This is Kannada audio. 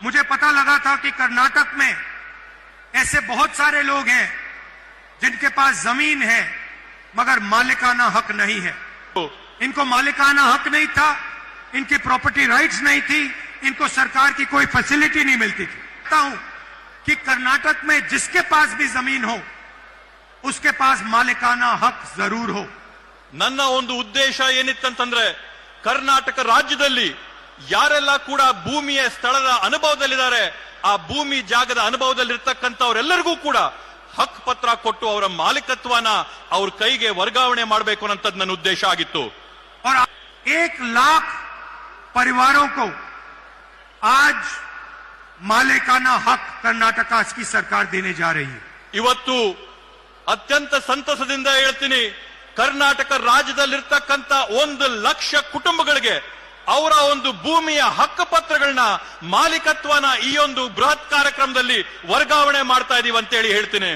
मुझे पता लगा था कि कर्नाटक में ऐसे बहुत सारे लोग हैं जिनके पास जमीन है मगर मालिकाना हक नहीं है। इनको मालिकाना हक नहीं था, इनकी प्रॉपर्टी राइट्स नहीं थी, इनको सरकार की कोई फैसिलिटी नहीं मिलती थी। कहता हूं कि कर्नाटक में जिसके पास भी जमीन हो उसके पास मालिकाना हक जरूर हो। ನನ್ನ ಒಂದು ಉದ್ದೇಶ ಏನಿತ್ತಂತಂದ್ರೆ ಕರ್ನಾಟಕ ರಾಜ್ಯದಲ್ಲಿ ಯಾರೆಲ್ಲ ಕೂಡ ಭೂಮಿಯ ಸ್ಥಳದ ಅನುಭವದಲ್ಲಿದ್ದಾರೆ ಆ ಭೂಮಿ ಜಾಗದ ಅನುಭವದಲ್ಲಿರ್ತಕ್ಕಂಥವರೆಲ್ಲರಿಗೂ ಕೂಡ ಹಕ್ ಪತ್ರ ಕೊಟ್ಟು ಅವರ ಮಾಲೀಕತ್ವನ ಅವ್ರ ಕೈಗೆ ವರ್ಗಾವಣೆ ಮಾಡಬೇಕು ಅನ್ನೋದು ನನ್ನ ಉದ್ದೇಶ ಆಗಿತ್ತು। और 1 लाख परिवारों को आज मालिकाना हक कर्नाटक की सरकार देने जा रही है। ಇವತ್ತು ಅತ್ಯಂತ ಸಂತಸದಿಂದ ಹೇಳ್ತೀನಿ, ಕರ್ನಾಟಕ ರಾಜ್ಯದಲ್ಲಿರ್ತಕ್ಕಂಥ 1 ಲಕ್ಷ ಕುಟುಂಬಗಳಿಗೆ ಅವರ ಒಂದು ಭೂಮಿಯ ಹಕ್ಕು ಪತ್ರಗಳನ್ನ ಮಾಲೀಕತ್ವನ ಈ ಒಂದು ಬೃಹತ್ ಕಾರ್ಯಕ್ರಮದಲ್ಲಿ ವರ್ಗಾವಣೆ ಮಾಡ್ತಾ ಇದೀವಿ ಅಂತೇಳಿ ಹೇಳ್ತೀನಿ।